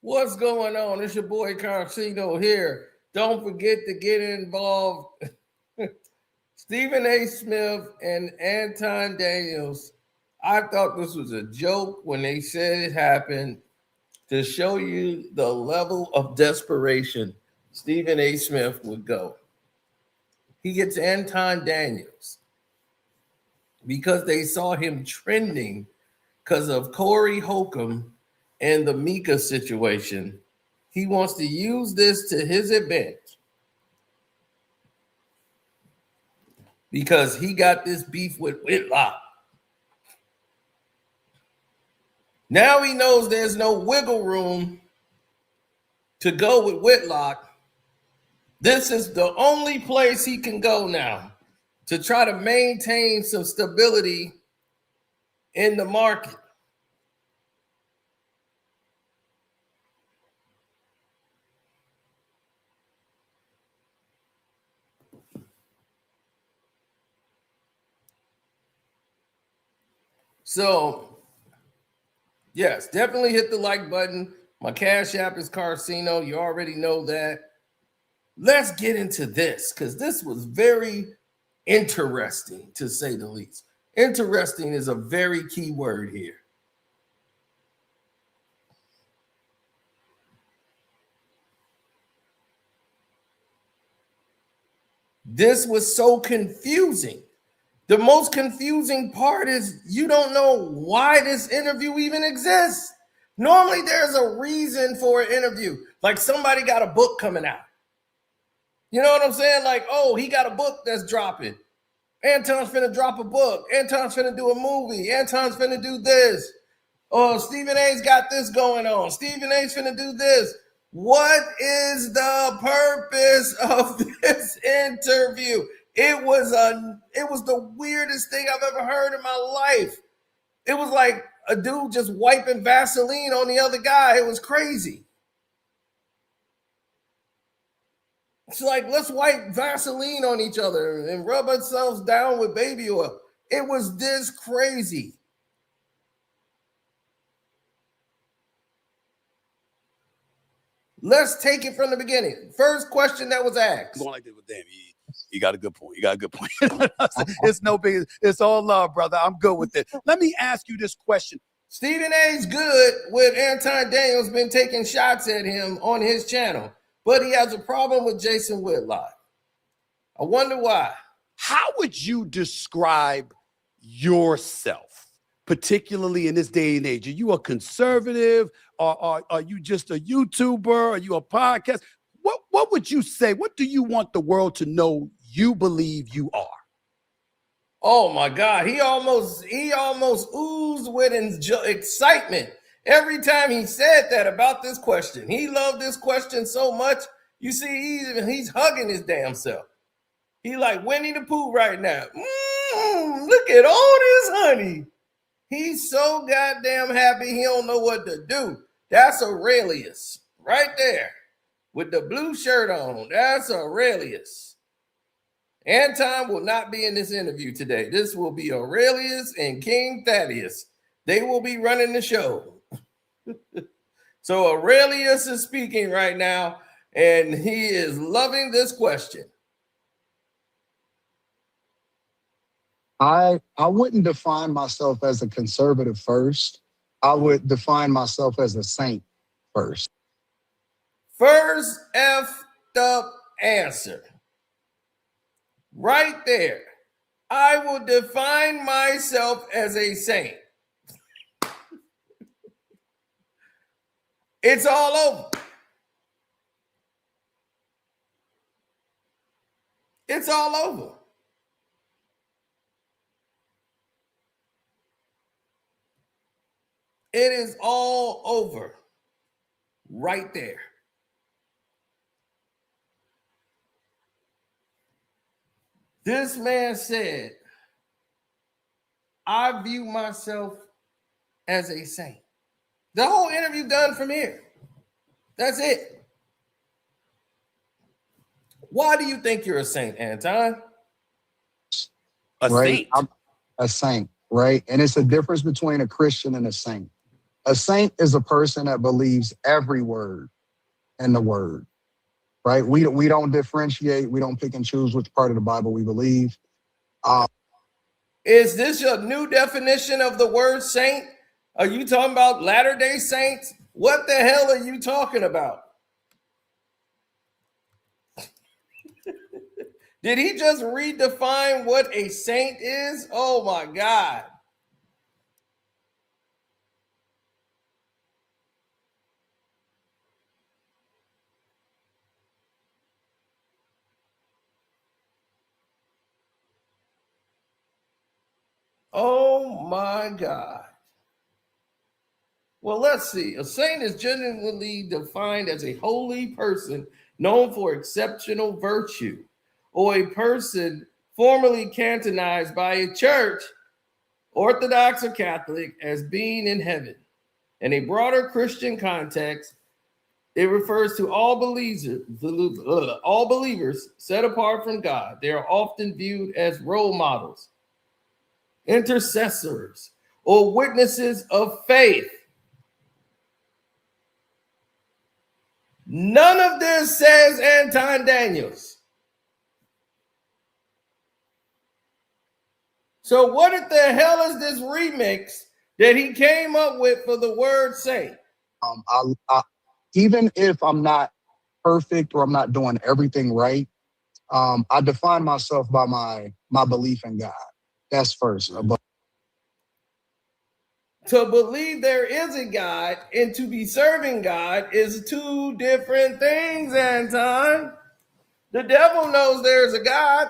What's going on? It's your boy Carcino here. Don't forget to get involved. Stephen A. Smith and Anton Daniels. I thought this was a joke when they said it happened to show you the level of desperation Stephen A. Smith would go. He gets Anton Daniels because they saw him trending because of Corey Holcomb and the Mika situation. He wants to use this to his advantage because he got this beef with Whitlock. Now he knows there's no wiggle room to go with Whitlock. This is the only place he can go now to try to maintain some stability in the market. So, yes, definitely hit the like button. My Cash App is Carcino. You already know that. Let's get into this because this was very interesting, to say the least. Interesting is a very key word here. This was so confusing. The most confusing part is you don't know why this interview even exists. Normally, there's a reason for an interview. Like somebody got a book coming out. You know what I'm saying? Like, oh, he got a book that's dropping. Anton's finna drop a book. Anton's finna do a movie. Anton's finna do this. Oh, Stephen A's got this going on. Stephen A's finna do this. What is the purpose of this interview? It was the weirdest thing I've ever heard in my life. It was like a dude just wiping Vaseline on the other guy. It was crazy. It's like, let's wipe Vaseline on each other and rub ourselves down with baby oil. It was this crazy. Let's take it from the beginning. First question that was asked. Going like this with them. You got a good point. You got a good point. It's no big. It's all love, brother. I'm good with it. Let me ask you this question. Stephen A's good with Anton Daniels been taking shots at him on his channel, but he has a problem with Jason Whitlock. I wonder why. How would you describe yourself, particularly in this day and age? Are you a conservative? Or are you just a YouTuber? Are you a podcast? What would you say? What do you want the world to know you believe you are? Oh my God, he almost oozed with excitement every time he said that about this question. He loved this question so much. You see, he's hugging his damn self. He like Winnie the Pooh right now. Look at all this honey. He's so goddamn happy he don't know what to do. That's Aurelius right there with the blue shirt on. That's Aurelius. Anton will not be in this interview today. This will be Aurelius and King Thaddeus. They will be running the show. So Aurelius is speaking right now, and he is loving this question. I wouldn't define myself as a conservative first. I would define myself as a saint first. First effed up answer. Right there. I will define myself as a saint. It's all over. It's all over. It is all over right there. This man said, I view myself as a saint. The whole interview done from here. That's it. Why do you think you're a saint, Anton? A saint. I'm a saint, right? And it's a difference between a Christian and a saint. A saint is a person that believes every word in the word, right? We don't differentiate. We don't pick and choose which part of the Bible we believe. Is this your new definition of the word saint? Are you talking about Latter-day Saints? What the hell are you talking about? Did he just redefine what a saint is? Oh my God. Oh my God. Well, let's see. A saint is generally defined as a holy person known for exceptional virtue, or a person formally canonized by a church, Orthodox or Catholic, as being in heaven. In a broader Christian context, it refers to all believers set apart from God. They are often viewed as role models, intercessors, or witnesses of faith. None of this says Anton Daniels. So what the hell is this remix that he came up with for the word saint? Even if I'm not perfect or I'm not doing everything right, I define myself by my belief in God. That's first. To believe there is a God and to be serving God is two different things, Anton. The devil knows there's a God.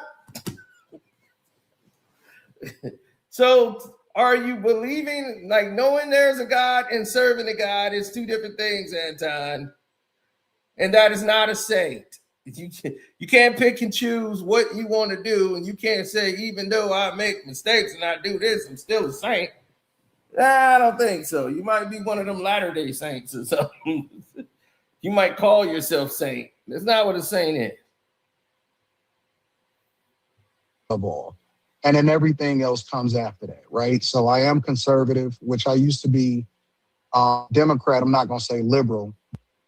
So are you believing, like knowing there's a God and serving a God is two different things, Anton? And that is not a saint. You can't pick and choose what you want to do, and you can't say, even though I make mistakes and I do this, I'm still a saint. I don't think so. You might be one of them Latter-day Saints or something. You might call yourself saint. That's not what a saint is. All. And then everything else comes after that, right? So I am conservative, which I used to be Democrat. I'm not going to say liberal.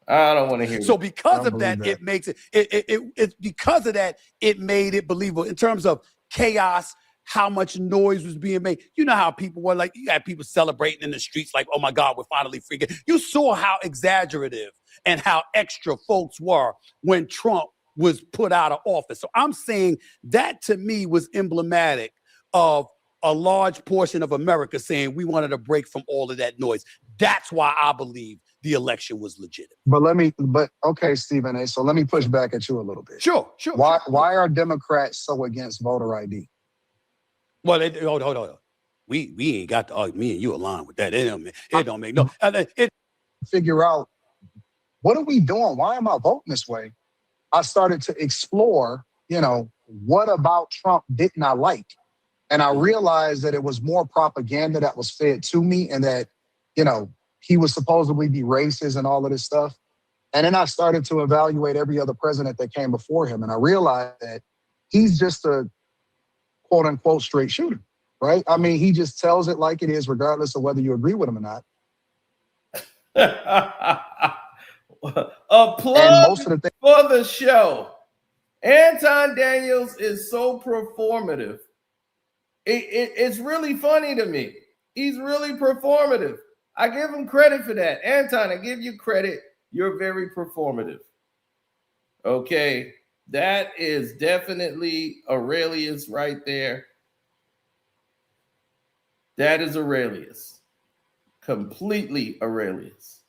I don't want to hear So that. because of that, it makes it's because of that, it made it believable in terms of chaos, how much noise was being made. You know how people were like, you had people celebrating in the streets like, oh my God, we're finally free. You saw how exaggerative and how extra folks were when Trump was put out of office. So I'm saying that to me was emblematic of a large portion of America saying we wanted a break from all of that noise. That's why I believe the election was legitimate. But okay, Stephen A. So let me push back at you a little bit. Sure. Why are Democrats so against voter ID? Well, hold on. We ain't got to me and you align with that. It don't make no. Figure out what are we doing? Why am I voting this way? I started to explore, what about Trump didn't I like? And I realized that it was more propaganda that was fed to me, and that, he was supposedly be racist and all of this stuff. And then I started to evaluate every other president that came before him. And I realized that he's just a quote unquote straight shooter, right? I mean, he just tells it like it is, regardless of whether you agree with him or not. A plug for the show. Anton Daniels is so performative. It's really funny to me. He's really performative. I give him credit for that. Anton, I give you credit. You're very performative. Okay. That is definitely Aurelius right there. That is Aurelius. Completely Aurelius.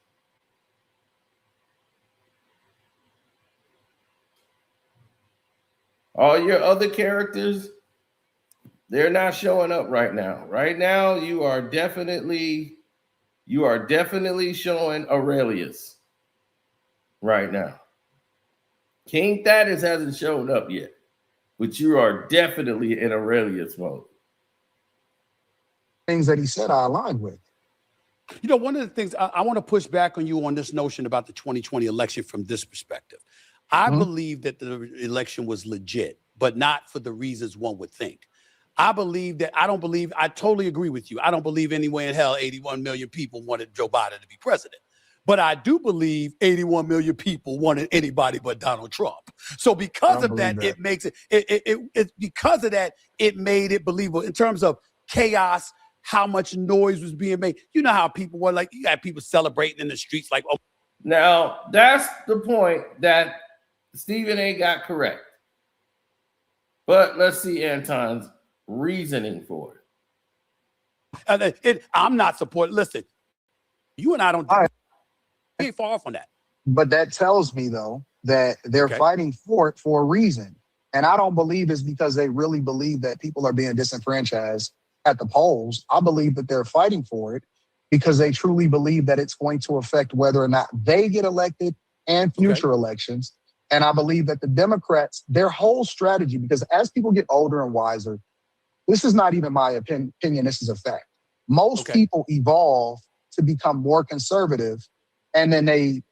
All your other characters, they're not showing up right now. Right now, you are definitely showing Aurelius right now. King Thaddeus hasn't shown up yet, but you are definitely in Aurelius mode. Things that he said I aligned with. One of the things I want to push back on you on this notion about the 2020 election from this perspective. I believe that the election was legit, but not for the reasons one would think. I totally agree with you. I don't believe anywhere in hell 81 million people wanted Joe Biden to be president. But I do believe 81 million people wanted anybody but Donald Trump. So because of that, it makes it because of that, it made it believable in terms of chaos, how much noise was being made. You know how people were like, you had people celebrating in the streets like, oh. Now, that's the point that Stephen A. got correct. But let's see Anton's reasoning for it. I'm not supporting. Listen, you and I don't get far from that. But that tells me, though, that they're fighting for it for a reason. And I don't believe it's because they really believe that people are being disenfranchised at the polls. I believe that they're fighting for it because they truly believe that it's going to affect whether or not they get elected and future elections. And I believe that the Democrats, their whole strategy, because as people get older and wiser, this is not even my opinion, this is a fact. Most people evolve to become more conservative, and then they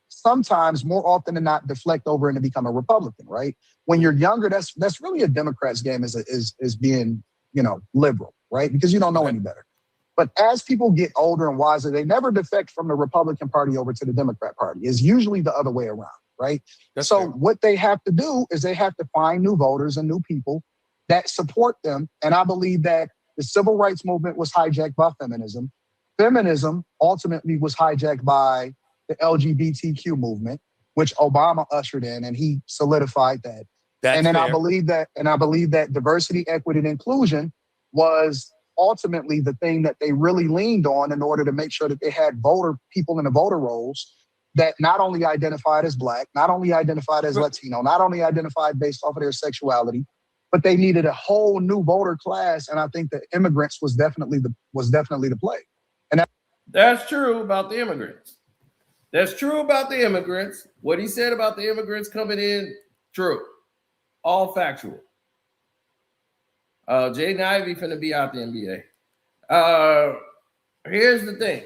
sometimes, more often than not, deflect over and to become a Republican, right? When you're younger, that's really a Democrat's game is being, liberal, right? Because you don't know any better. But as people get older and wiser, they never defect from the Republican Party over to the Democrat Party. It's usually the other way around, right? So what they have to do is they have to find new voters and new people that support them. And I believe that the civil rights movement was hijacked by feminism. Feminism ultimately was hijacked by the LGBTQ movement, which Obama ushered in, and he solidified that. I believe that diversity, equity, and inclusion was ultimately the thing that they really leaned on in order to make sure that they had people in the voter rolls that not only identified as Black, not only identified as Latino, not only identified based off of their sexuality, but they needed a whole new voter class. And I think that immigrants was definitely the play. And that's true about the immigrants. That's true about the immigrants. What he said about the immigrants coming in, true. All factual. Jaden Ivey finna be out the NBA. Here's the thing.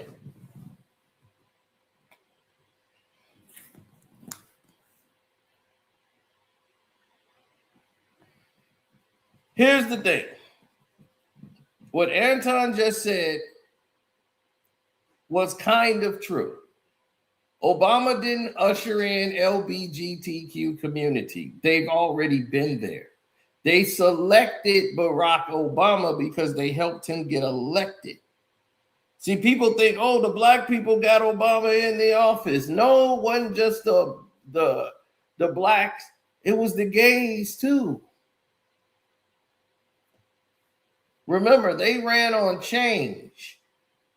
Here's the thing. What Anton just said was kind of true. Obama didn't usher in LGBTQ community. They've already been there. They selected Barack Obama because they helped him get elected. See, people think, oh, the Black people got Obama in the office. No, it wasn't just the Blacks. It was the gays too. Remember, they ran on change.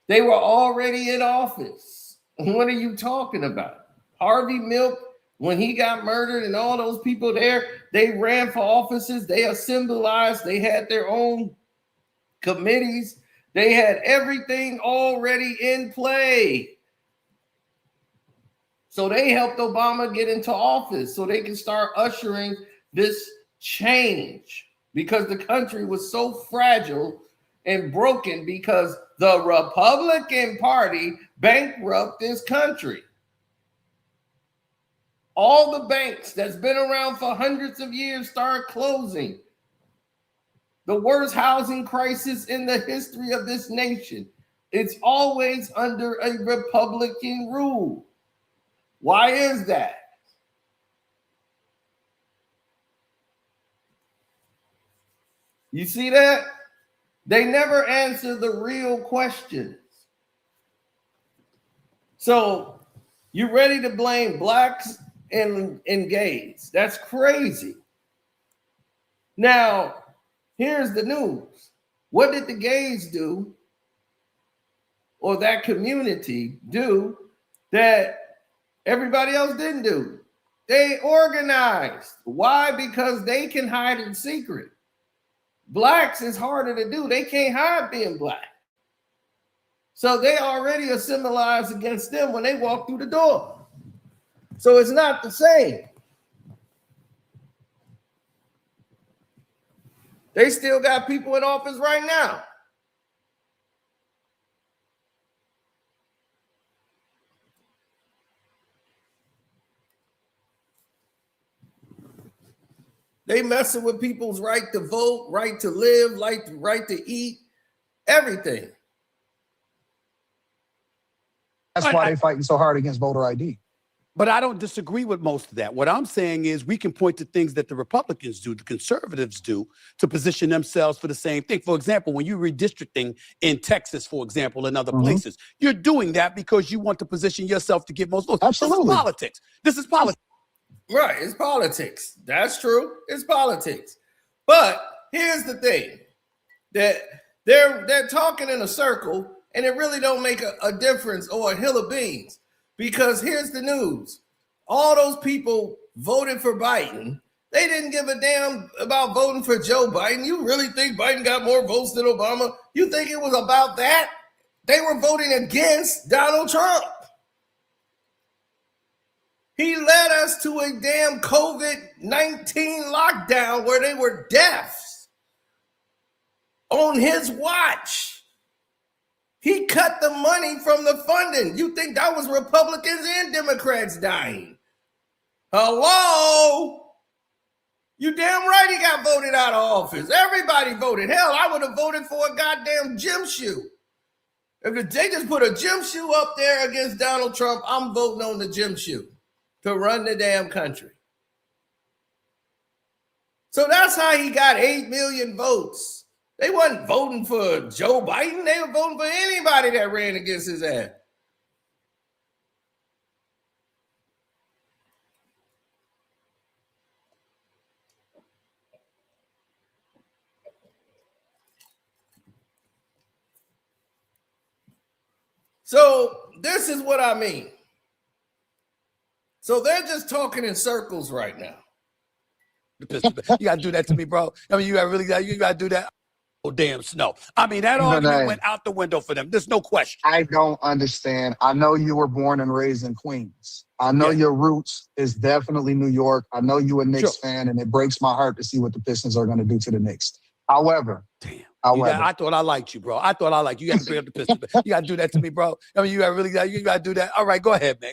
They were already in office. What are you talking about? Harvey Milk, when he got murdered and all those people there, they ran for offices. They assembled. They had their own committees. They had everything already in play. So they helped Obama get into office so they can start ushering this change because the country was so fragile and broken because the Republican Party bankrupted this country. All the banks that's been around for hundreds of years started closing. The worst housing crisis in the history of this nation. It's always under a Republican rule. Why is that? You see that? They never answer the real questions. So you ready to blame Blacks and gays? That's crazy. Now, here's the news. What did the gays do, or that community do, that everybody else didn't do? They organized. Why? Because they can hide in secret. Blacks is harder to do. They can't hide being Black. So they already assimilized against them when they walk through the door. So it's not the same. They still got people in office right now. They messing with people's right to vote, right to live, right to eat, everything. That's why they're fighting so hard against voter ID. But I don't disagree with most of that. What I'm saying is we can point to things that the Republicans do, the conservatives do, to position themselves for the same thing. For example, when you're redistricting in Texas, for example, and other places, you're doing that because you want to position yourself to get most votes. Absolutely. This is politics. This is politics. Right, it's politics. That's true. It's politics. But here's the thing, that they're talking in a circle, and it really don't make a difference or a hill of beans. Because here's the news. All those people voted for Biden. They didn't give a damn about voting for Joe Biden. You really think Biden got more votes than Obama? You think it was about that? They were voting against Donald Trump. He led us to a damn COVID-19 lockdown where they were deaths on his watch. He cut the money from the funding. You think that was Republicans and Democrats dying? Hello? You damn right he got voted out of office. Everybody voted. Hell, I would have voted for a goddamn gym shoe. If they just put a gym shoe up there against Donald Trump, I'm voting on the gym shoe to run the damn country. So that's how he got 8 million votes. They wasn't voting for Joe Biden. They were voting for anybody that ran against his ass. So this is what I mean. So they're just talking in circles right now. You got to do that to me, bro. I mean, you got to do that. Oh, damn snow. I mean, that argument went out the window for them. There's no question. I don't understand. I know you were born and raised in Queens. I know your roots is definitely New York. I know you a Knicks fan, and it breaks my heart to see what the Pistons are going to do to the Knicks. However, I thought I liked you, bro. I thought I liked you. You got to bring up the Pistons. You got to do that to me, bro. I mean, you got to do that. All right, go ahead, man.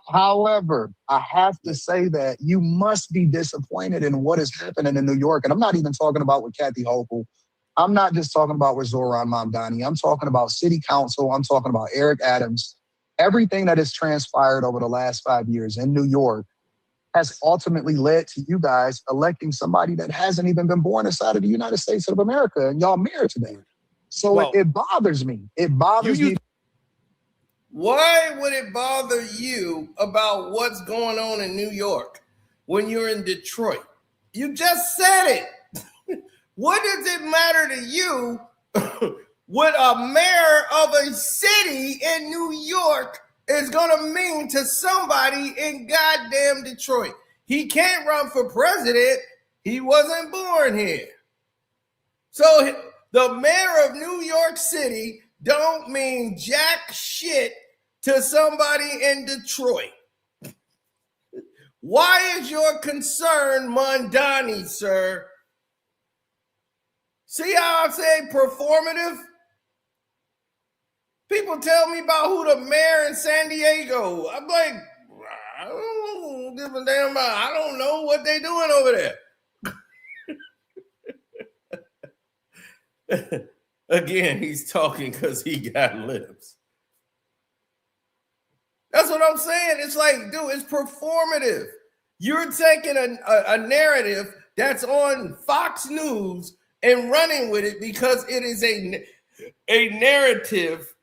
However, I have to say that you must be disappointed in what is happening in New York. And I'm not even talking about with Kathy Hochul. I'm not just talking about with Zoran Mamdani. I'm talking about city council. I'm talking about Eric Adams. Everything that has transpired over the last 5 years in New York has ultimately led to you guys electing somebody that hasn't even been born inside of the United States of America, and y'all married to them. So it bothers me. It bothers me. Why would it bother you about what's going on in New York when you're in Detroit? You just said it. What does it matter to you what a mayor of a city in New York is going to mean to somebody in goddamn Detroit? He can't run for president. He wasn't born here. So the mayor of New York City don't mean jack shit to somebody in Detroit. Why is your concern Mamdani, sir? See how I say performative? People tell me about who the mayor in San Diego. I'm like, I don't give a damn about. I don't know what they doing over there. Again, he's talking because he got lips. That's what I'm saying. It's like, dude, it's performative. You're taking a narrative that's on Fox News and running with it because it is a narrative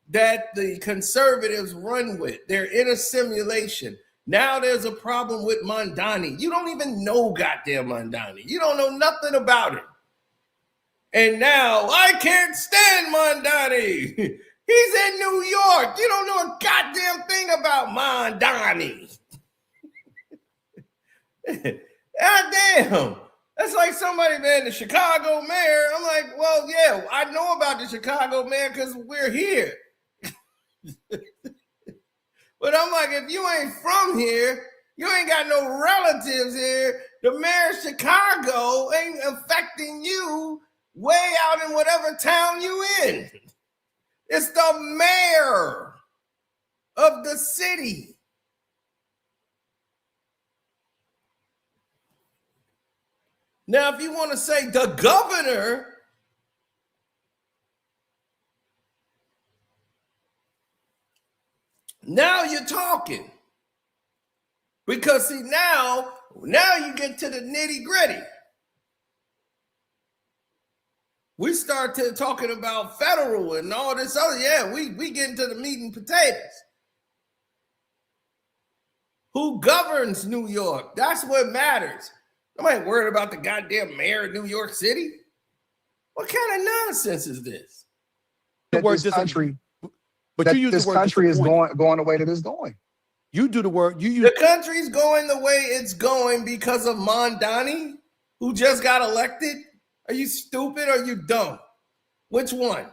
that the conservatives run with. They're in a simulation. Now there's a problem with Mamdani. You don't even know goddamn Mamdani. You don't know nothing about it. And now I can't stand Mamdani. He's in New York. You don't know a goddamn thing about Mamdani. God damn. That's like somebody, man, the Chicago mayor. I'm like, well, yeah, I know about the Chicago mayor because we're here. But I'm like, if you ain't from here, you ain't got no relatives here. The mayor of Chicago ain't affecting you way out in whatever town you in. It's the mayor of the city. Now, if you want to say the governor, now you're talking. Because see, now you get to the nitty gritty. We start talking about federal and all this other. Yeah, we get into the meat and potatoes. Who governs New York? That's what matters. Nobody worried about the goddamn mayor of New York City. What kind of nonsense is this? The word this country, but you use this the word country is going the way that it's going. You do the word. You use the country's going the way it's going because of Mondani, who just got elected. Are you stupid or are you dumb? Which one?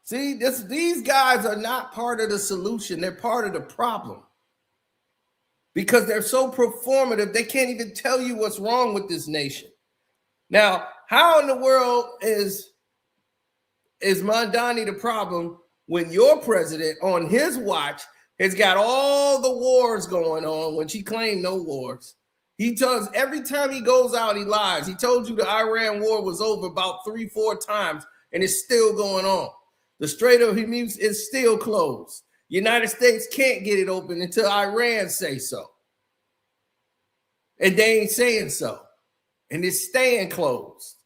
See, these guys are not part of the solution. They're part of the problem. Because they're so performative, they can't even tell you what's wrong with this nation. Now, how in the world is Mondani the problem when your president on his watch has got all the wars going on when she claimed no wars? He tells every time he goes out, he lies. He told you the Iran war was over about 3-4 times, and it's still going on. The Strait of Hormuz is still closed. United States can't get it open until Iran say so. And they ain't saying so. And it's staying closed.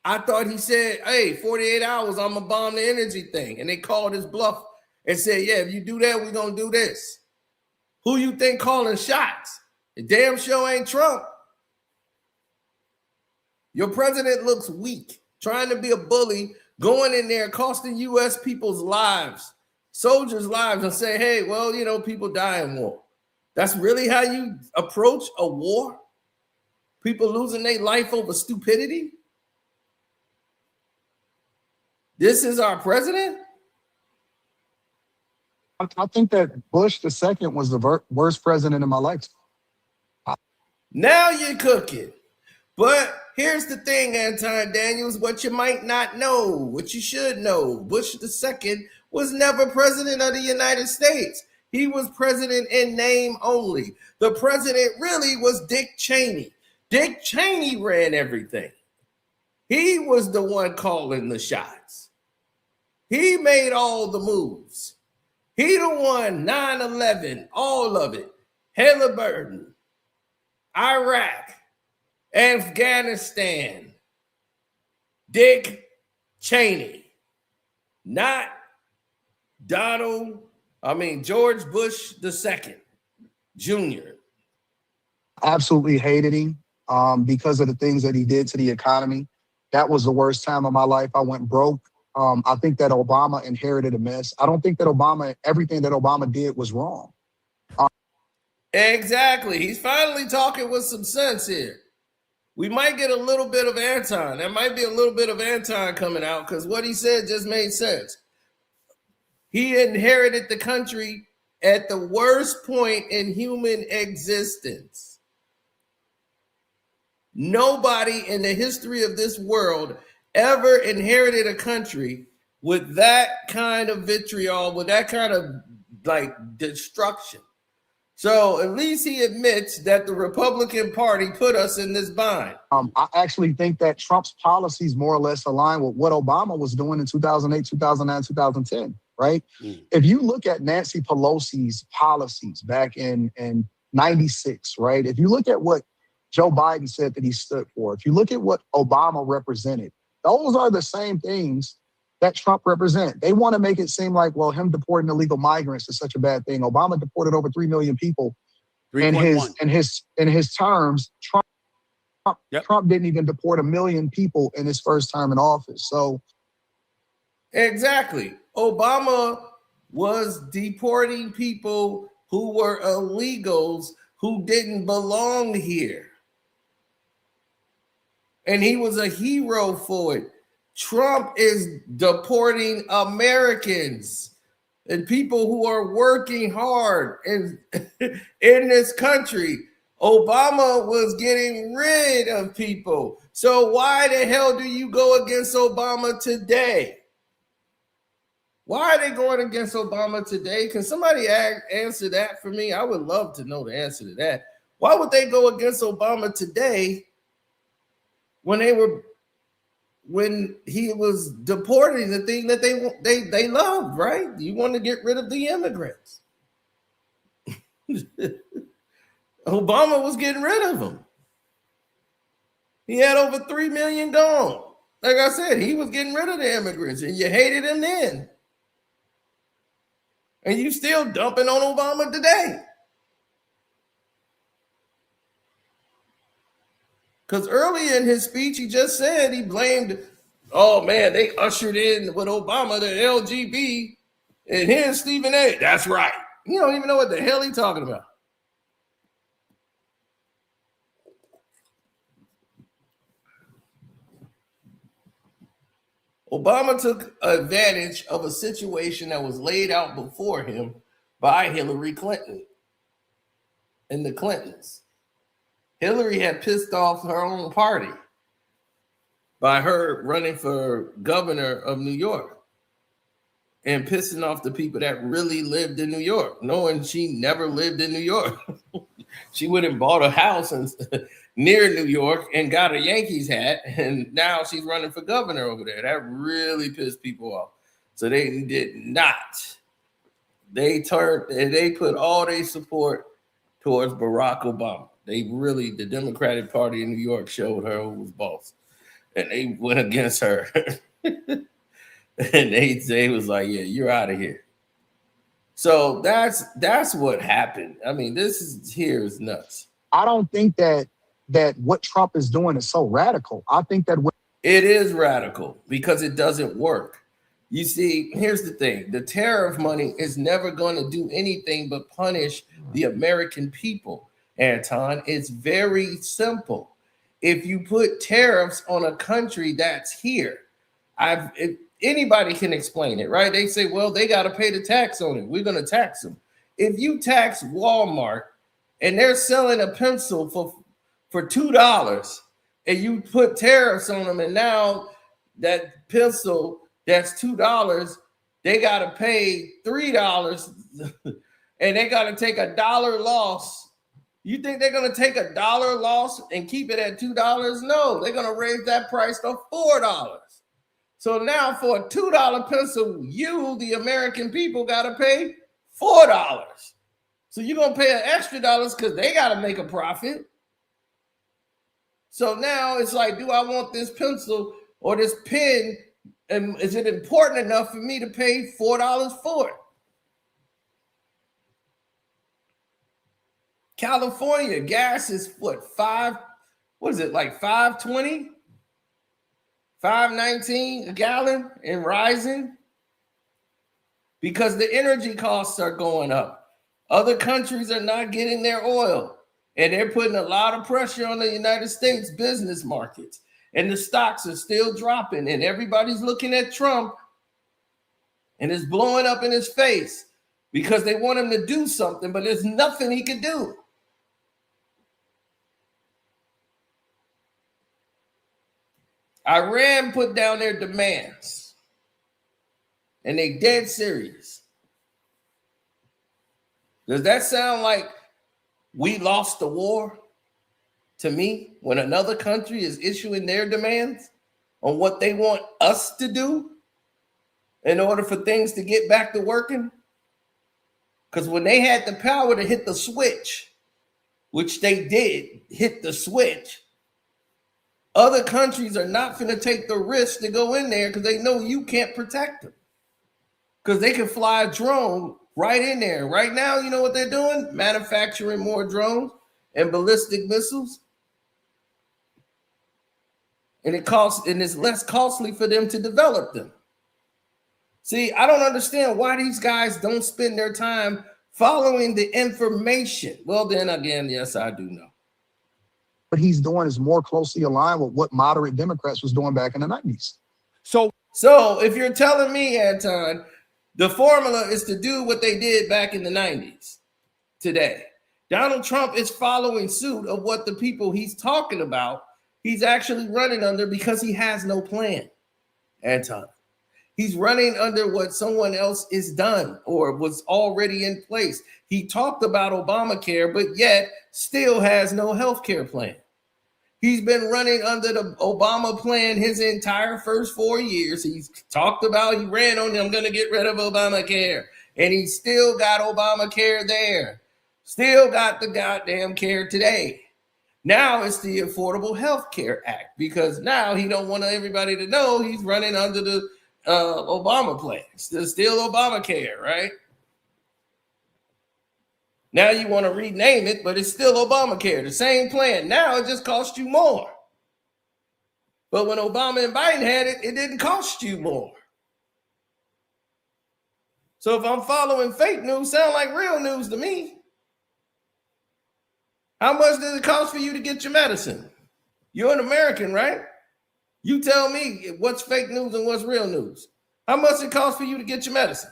I thought he said, hey, 48 hours, I'm going to bomb the energy thing. And they called his bluff and said, yeah, if you do that, we're going to do this. Who you think calling shots? The damn show ain't Trump. Your president looks weak, trying to be a bully, going in there, costing U.S. people's lives, soldiers' lives, and say, hey, well, you know, people die in war. That's really how you approach a war? People losing their life over stupidity? This is our president? I think that Bush the second was the worst president in my lifetime. Now you're cooking. But here's the thing, Anton Daniels, what you might not know, what you should know. Bush the second was never president of the United States. He was president in name only. The president really was Dick Cheney. Dick Cheney ran everything. He was the one calling the shots. He made all the moves. He the one, 9/11, all of it. Halliburton, Iraq, Afghanistan. Dick Cheney, not George Bush II Jr. Absolutely hated him because of the things that he did to the economy. That was the worst time of my life. I went broke. I think that Obama inherited a mess. I don't think that everything that Obama did was wrong. Exactly. He's finally talking with some sense here. We might get a little bit of Anton. There might be a little bit of Anton coming out because what he said just made sense. He inherited the country at the worst point in human existence. Nobody in the history of this world ever inherited a country with that kind of vitriol, with that kind of destruction. So at least he admits that the Republican Party put us in this bind. I actually think that Trump's policies more or less align with what Obama was doing in 2008, 2009, 2010, right? If you look at Nancy Pelosi's policies back in 96, right? If you look at what Joe Biden said that he stood for, if you look at what Obama represented, those are the same things that Trump represent. They want to make it seem like, well, him deporting illegal migrants is such a bad thing. Obama deported over 3 million people. In his terms. Trump didn't even deport 1 million people in his first term in office. So exactly. Obama was deporting people who were illegals who didn't belong here. And he was a hero for it. Trump is deporting Americans and people who are working hard in this country. Obama was getting rid of people. So why the hell do you go against Obama today? Why are they going against Obama today? Can somebody answer that for me? I would love to know the answer to that. Why would they go against Obama today when he was deporting the thing that they loved, right? You want to get rid of the immigrants. Obama was getting rid of them. He had over 3 million gone. Like I said, he was getting rid of the immigrants, and you hated him then. And you still dumping on Obama today. Because early in his speech, he just said he blamed, oh man, they ushered in with Obama the LGB, and here's Stephen A. That's right. You don't even know what the hell he's talking about. Obama took advantage of a situation that was laid out before him by Hillary Clinton and the Clintons. Hillary had pissed off her own party by her running for governor of New York and pissing off the people that really lived in New York, knowing she never lived in New York. She went and bought a house near New York and got a Yankees hat, and now she's running for governor over there. That really pissed people off. So they did not. They put all their support towards Barack Obama. The Democratic Party in New York showed her who was boss, and they went against her. And they was like, yeah, you're out of here. So that's what happened. I mean, this is nuts. I don't think that what Trump is doing is so radical. I think that it is radical because it doesn't work. You see, here's the thing. The tariff money is never going to do anything but punish the American people, Anton. It's very simple. If you put tariffs on a country that's here, anybody can explain it, right? They say, well, they got to pay the tax on it. We're going to tax them. If you tax Walmart and they're selling a pencil for $2 and you put tariffs on them, and now that pencil that's $2, they got to pay $3 and they got to take $1 loss. You think they're going to take $1 loss and keep it at $2? No, they're going to raise that price to $4. So now for a $2 pencil, you, the American people, got to pay $4. So you're going to pay an extra dollars because they got to make a profit. So now it's like, do I want this pencil or this pen? And is it important enough for me to pay $4 for it? California gas is what, like $5.20? $5.19 a gallon and rising because the energy costs are going up. Other countries are not getting their oil, and they're putting a lot of pressure on the United States business markets, and the stocks are still dropping, and everybody's looking at Trump, and it's blowing up in his face because they want him to do something, but there's nothing he can do. Iran put down their demands, and they dead serious. Does that sound like we lost the war to me when another country is issuing their demands on what they want us to do in order for things to get back to working? Because when they had the power to hit the switch, which they did hit the switch, other countries are not going to take the risk to go in there because they know you can't protect them. Because they can fly a drone right in there. Right now, you know what they're doing? Manufacturing more drones and ballistic missiles. And it's less costly for them to develop them. See, I don't understand why these guys don't spend their time following the information. Well, then again, yes, I do know. What he's doing is more closely aligned with what moderate Democrats was doing back in the 90s. So if you're telling me, Anton, the formula is to do what they did back in the 90s today, Donald Trump is following suit of what the people he's talking about, he's actually running under because he has no plan, Anton. He's running under what someone else is done or was already in place. He talked about Obamacare, but yet still has no health care plan. He's been running under the Obama plan his entire first 4 years. He's talked about, he ran on, I'm going to get rid of Obamacare. And he still got Obamacare there. Still got the goddamn care today. Now it's the Affordable Health Care Act, because now he don't want everybody to know he's running under the Obama plan. Still Obamacare, right? Now you want to rename it, but it's still Obamacare, the same plan. Now it just costs you more. But when Obama and Biden had it, it didn't cost you more. So if I'm following fake news, sound like real news to me. How much does it cost for you to get your medicine? You're an American, right? You tell me what's fake news and what's real news. How much it costs for you to get your medicine?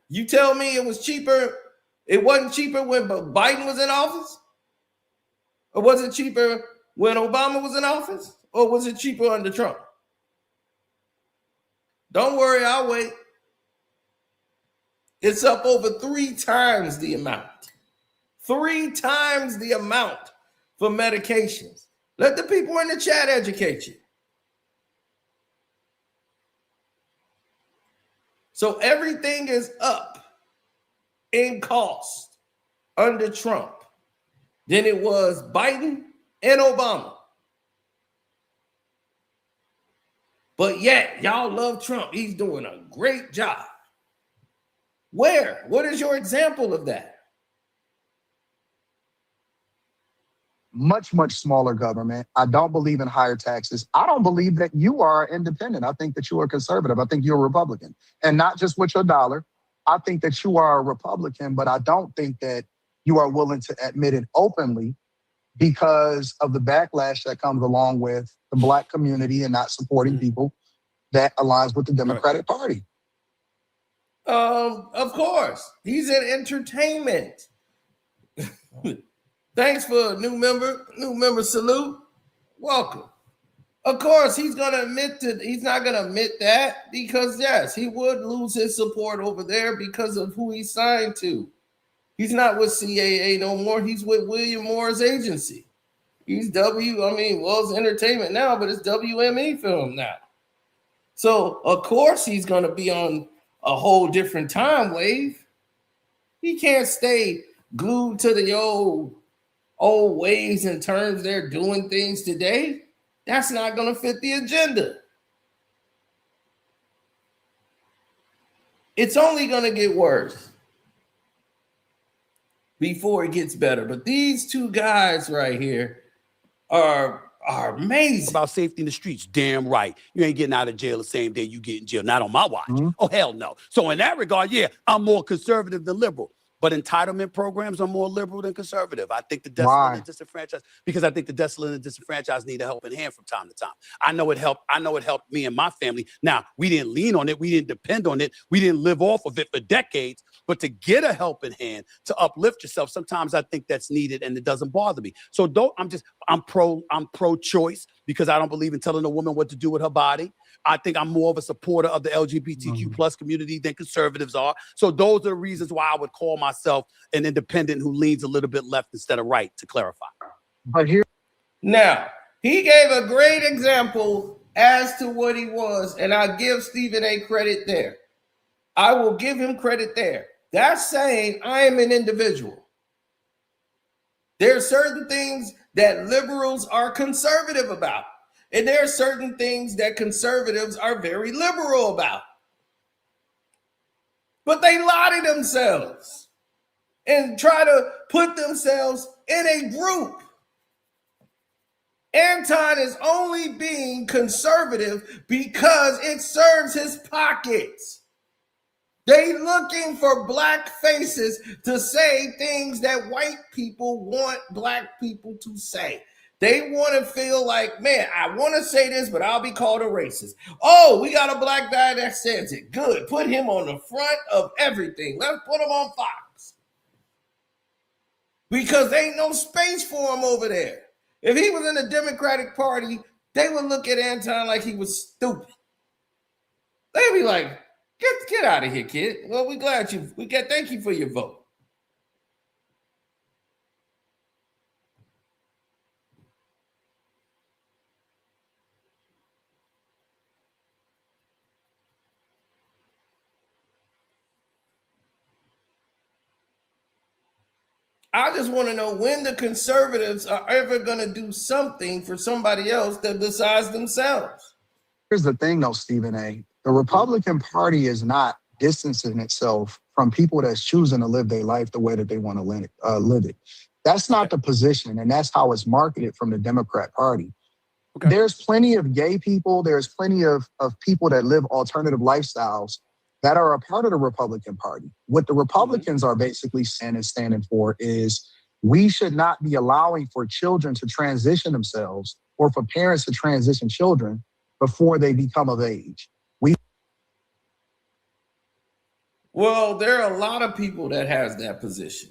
You tell me it was cheaper. It wasn't cheaper when Biden was in office? Or was it cheaper when Obama was in office? Or was it cheaper under Trump? Don't worry, I'll wait. It's up over 3 times the amount. 3 times the amount for medications. Let the people in the chat educate you. So everything is up in cost under Trump than it was Biden and Obama. But yet, y'all love Trump. He's doing a great job. Where? What is your example of that? Much, much smaller government. I don't believe in higher taxes. I don't believe that you are independent. I think that you are conservative. I think you're a Republican. And not just with your dollar. I think that you are a Republican, but I don't think that you are willing to admit it openly because of the backlash that comes along with the Black community and not supporting people that aligns with the Democratic Party. Of course. He's in entertainment. Thanks for a new member salute. Welcome. Of course, he's not gonna admit that because yes, he would lose his support over there because of who he's signed to. He's not with CAA no more. He's with William Moore's agency. He's it's entertainment now, but it's WME film now. So of course he's gonna be on a whole different time wave. He can't stay glued to the old ways and terms they're doing things today. That's not going to fit the agenda. It's only going to get worse before it gets better. But these two guys right here are amazing. About safety in the streets, damn right. You ain't getting out of jail the same day you get in jail. Not on my watch. Mm-hmm. Oh, hell no. So in that regard, yeah, I'm more conservative than liberal. But entitlement programs are more liberal than conservative. I think the desolate and disenfranchised, because I think the desolate and disenfranchised need a helping hand from time to time. I know it helped me and my family. Now, we didn't lean on it. We didn't depend on it. We didn't live off of it for decades. But to get a helping hand, to uplift yourself, sometimes I think that's needed and it doesn't bother me. So I'm pro-choice because I don't believe in telling a woman what to do with her body. I think I'm more of a supporter of the LGBTQ plus community than conservatives are. So those are the reasons why I would call myself an independent who leans a little bit left instead of right, to clarify. But here now, he gave a great example as to what he was, and I give Stephen A. credit there. I will give him credit there. That's saying I am an individual. There are certain things that liberals are conservative about. And there are certain things that conservatives are very liberal about. But they lie to themselves and try to put themselves in a group. Anton is only being conservative because it serves his pockets. They looking for black faces to say things that white people want black people to say. They want to feel like, man, I want to say this, but I'll be called a racist. Oh, we got a black guy that says it. Good. Put him on the front of everything. Let's put him on Fox. Because ain't no space for him over there. If he was in the Democratic Party, they would look at Anton like he was stupid. They'd be like, get out of here, kid. Well, we're glad thank you for your vote. I just want to know when the conservatives are ever going to do something for somebody else that besides themselves. Here's the thing, though, Stephen A. The Republican Party is not distancing itself from people that's choosing to live their life the way that they want to live it. That's not the position, and that's how it's marketed from the Democrat Party. Okay. There's plenty of gay people. There's plenty of people that live alternative lifestyles that are a part of the Republican Party. What the Republicans are basically saying and standing for is we should not be allowing for children to transition themselves or for parents to transition children before they become of age. Well, there are a lot of people that has that position.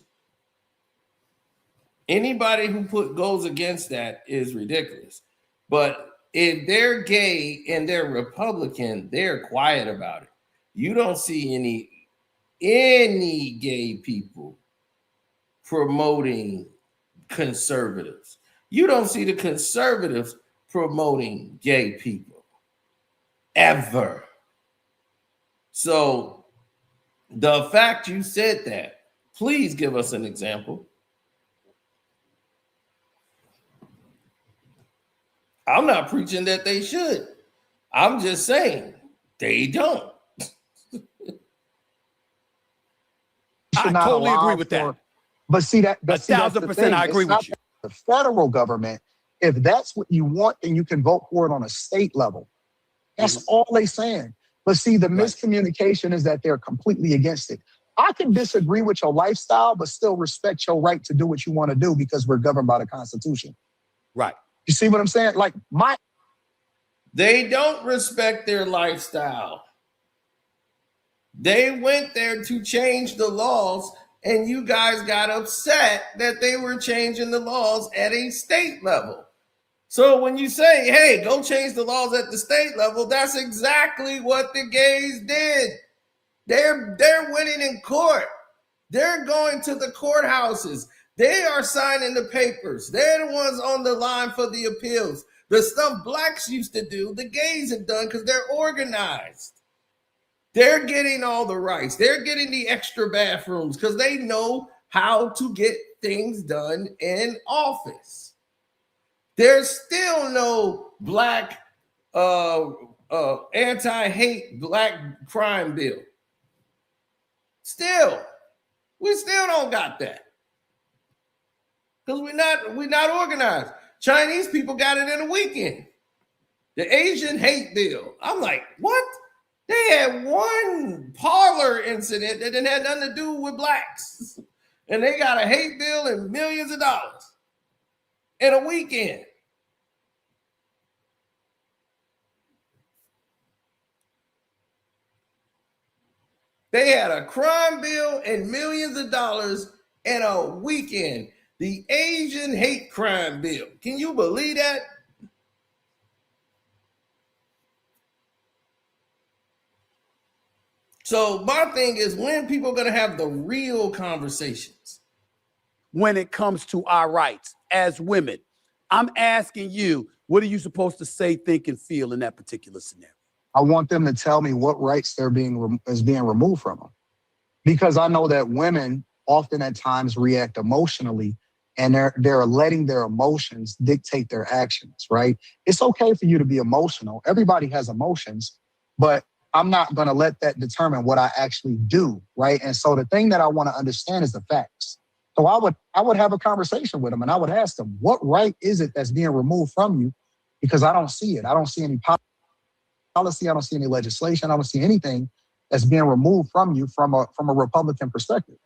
Anybody who goes against that is ridiculous. But if they're gay and they're Republican, they're quiet about it. You don't see any gay people promoting conservatives. You don't see the conservatives promoting gay people ever. So the fact you said that, please give us an example. I'm not preaching that they should. I'm just saying they don't. I totally agree with that. But see that 1,000% I agree with you. The federal government, if that's what you want, then you can vote for it on a state level. That's all they're saying. But see, the miscommunication is that they're completely against it. I can disagree with your lifestyle, but still respect your right to do what you want to do because we're governed by the Constitution. Right. You see what I'm saying? They don't respect their lifestyle. They went there to change the laws, and you guys got upset that they were changing the laws at a state level. So when you say, hey, go change the laws at the state level, that's exactly what the gays did. They're winning in court. They're going to the courthouses. They are signing the papers. They're the ones on the line for the appeals. The stuff blacks used to do, the gays have done because they're organized. They're getting all the rights. They're getting the extra bathrooms because they know how to get things done in office. There's still no black anti-hate black crime bill. We still don't got that because we're not organized. Chinese people got it in a weekend. The Asian hate bill. I'm like, what? They had one parlor incident that didn't have nothing to do with blacks. And they got a hate bill and millions of dollars in a weekend. They had a crime bill and millions of dollars in a weekend. The Asian hate crime bill. Can you believe that? So my thing is, when people are going to have the real conversations? When it comes to our rights as women, I'm asking you, what are you supposed to say, think, and feel in that particular scenario? I want them to tell me what rights is being removed from them. Because I know that women often at times react emotionally and they're letting their emotions dictate their actions, right? It's okay for you to be emotional. Everybody has emotions, but I'm not going to let that determine what I actually do, right? And so the thing that I want to understand is the facts. So I would have a conversation with them and I would ask them, what right is it that's being removed from you? Because I don't see it. I don't see any policy. I don't see any legislation. I don't see anything that's being removed from you from a Republican perspective.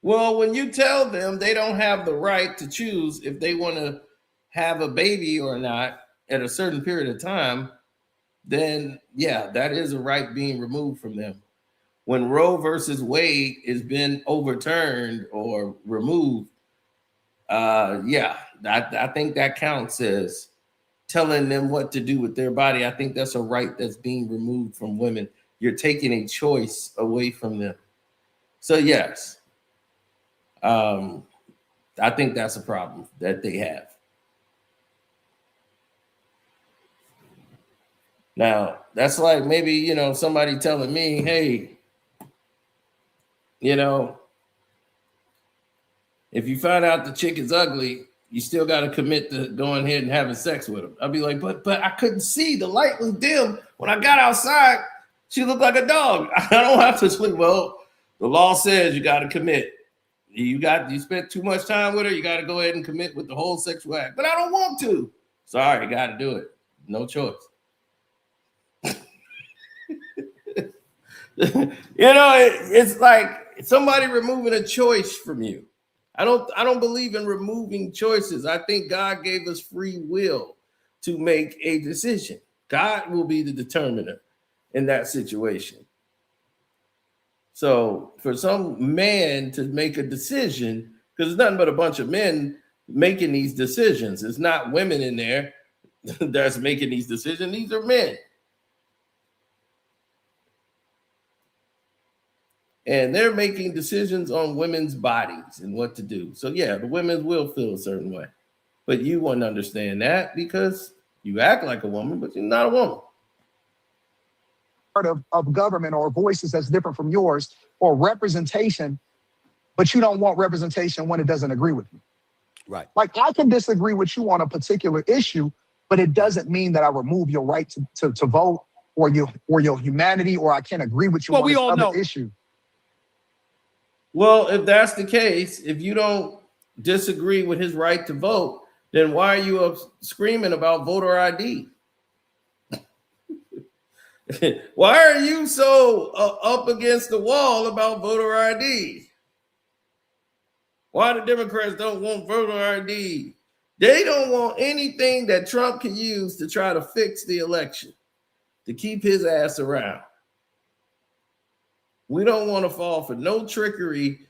Well, when you tell them they don't have the right to choose if they want to have a baby or not at a certain period of time, then yeah, that is a right being removed from them. When Roe versus Wade has been overturned or removed, I think that counts as telling them what to do with their body. I think that's a right that's being removed from women. You're taking a choice away from them. So yes, I think that's a problem that they have. Now, that's like maybe, somebody telling me, hey, if you find out the chick is ugly, you still got to commit to going ahead and having sex with him. I'll be like, but I couldn't see. The light was dim. When I got outside, she looked like a dog. I don't have to sleep. Well, the law says you got to commit. You spent too much time with her. You got to go ahead and commit with the whole sexual act. But I don't want to. Sorry, got to do it. No choice. It's like somebody removing a choice from you. I don't believe in removing choices. I think God gave us free will to make a decision. God will be the determiner in that situation. So for some man to make a decision, because it's nothing but a bunch of men making these decisions. It's not women in there that's making these decisions. These are men. And they're making decisions on women's bodies and what to do. So yeah, the women will feel a certain way. But you wouldn't understand that because you act like a woman, but you're not a woman. Part of government or voices that's different from yours or representation, but you don't want representation when it doesn't agree with you. Right. Like I can disagree with you on a particular issue, but it doesn't mean that I remove your right to vote or your humanity, or I can't agree with you on this other issue. Well, if that's the case, if you don't disagree with his right to vote, then why are you up screaming about voter ID? Why are you so up against the wall about voter ID? Why the Democrats don't want voter ID? They don't want anything that Trump can use to try to fix the election, to keep his ass around. We don't want to fall for no trickery.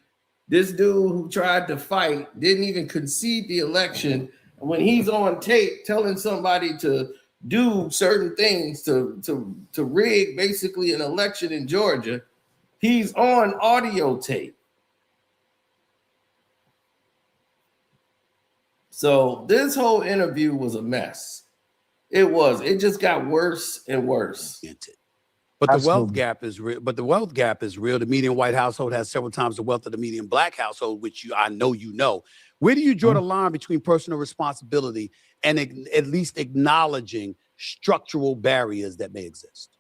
This dude who tried to fight didn't even concede the election. When he's on tape telling somebody to do certain things to rig basically an election in Georgia, he's on audio tape. So this whole interview was a mess. It was. It just got worse and worse. But the wealth gap is real. The median white household has several times the wealth of the median black household, which I know you know. Where do you draw the line between personal responsibility and at least acknowledging structural barriers that may exist?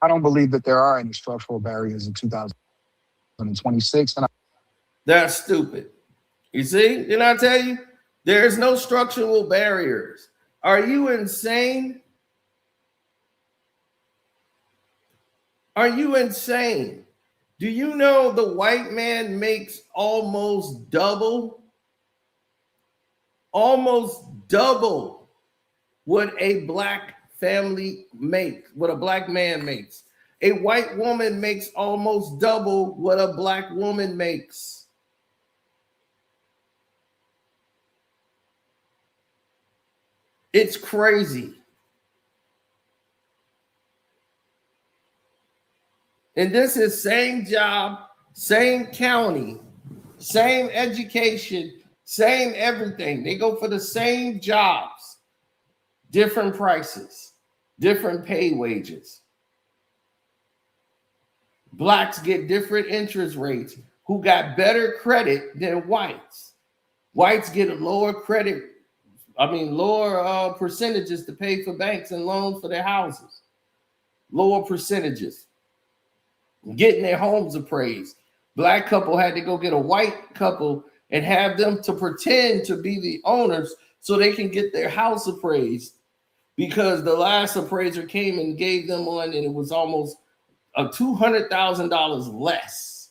I don't believe that there are any structural barriers in 2026. That's stupid. You see? Didn't I tell you? There's no structural barriers. Are you insane? Are you insane? Do you know the white man makes almost double what a black family makes, what a black man makes? A white woman makes almost double what a black woman makes. It's crazy. And this is same job, same county, same education, same everything. They go for the same jobs, different prices, different pay wages. Blacks get different interest rates who got better credit than whites. Whites get lower percentages to pay for banks and loans for their houses. Lower percentages. Getting their homes appraised. Black couple had to go get a white couple and have them to pretend to be the owners so they can get their house appraised, because the last appraiser came and gave them one and it was almost $200,000 less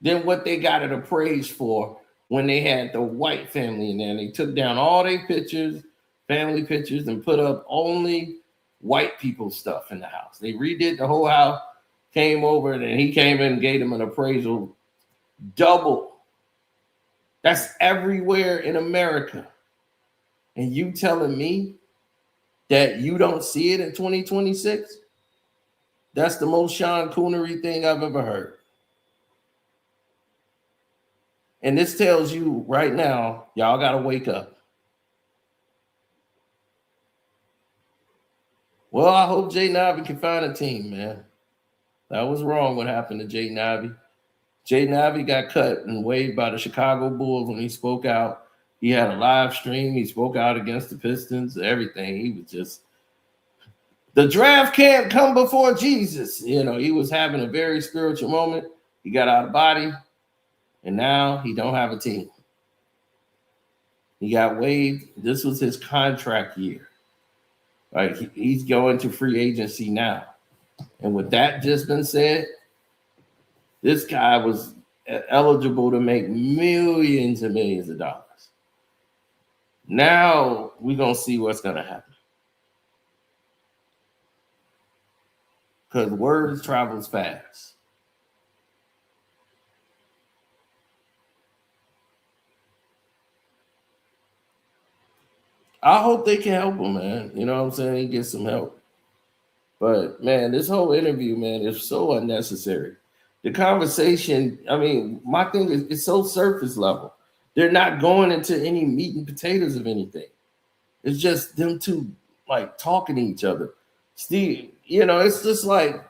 than what they got it appraised for when they had the white family in there. And they took down all their pictures, family pictures, and put up only white people stuff in the house. They redid the whole house, came over, and then he came in and gave them an appraisal double. That's everywhere in America. And you telling me that you don't see it in 2026? That's the most Sean Coonery thing I've ever heard. And this tells you right now, y'all got to wake up. Well, I hope Jay Navi can find a team, man. That was wrong what happened to Jay Navi. Jay Navi got cut and waived by the Chicago Bulls when he spoke out. He had a live stream. He spoke out against the Pistons, everything. He was just, the draft can't come before Jesus. You know, he was having a very spiritual moment. He got out of body, and now he don't have a team. He got waived. This was his contract year. Right? He's going to free agency now. And with that just been said, this guy was eligible to make millions and millions of dollars. Now we're going to see what's going to happen. Because words travels fast. I hope they can help him, man. You know what I'm saying? He gets some help. But, man, this whole interview, man, is so unnecessary. The conversation, I mean, my thing is it's so surface level. They're not going into any meat and potatoes of anything. It's just them two, like, talking to each other. Steve, you know, it's just like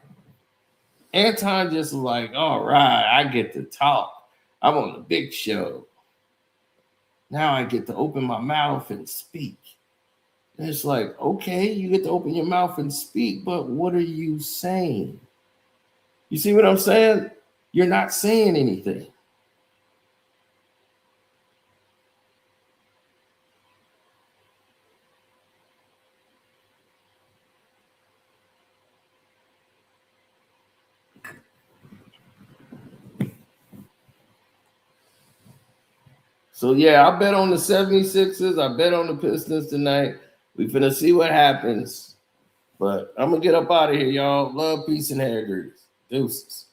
Anton just like, all right, I get to talk. I'm on the big show. Now I get to open my mouth and speak. And it's like, okay, you get to open your mouth and speak, but what are you saying? You see what I'm saying? You're not saying anything. So, yeah, I bet on the 76ers. I bet on the Pistons tonight. We finna see what happens. But I'm going to get up out of here, y'all. Love, peace, and hair grease. Deuces.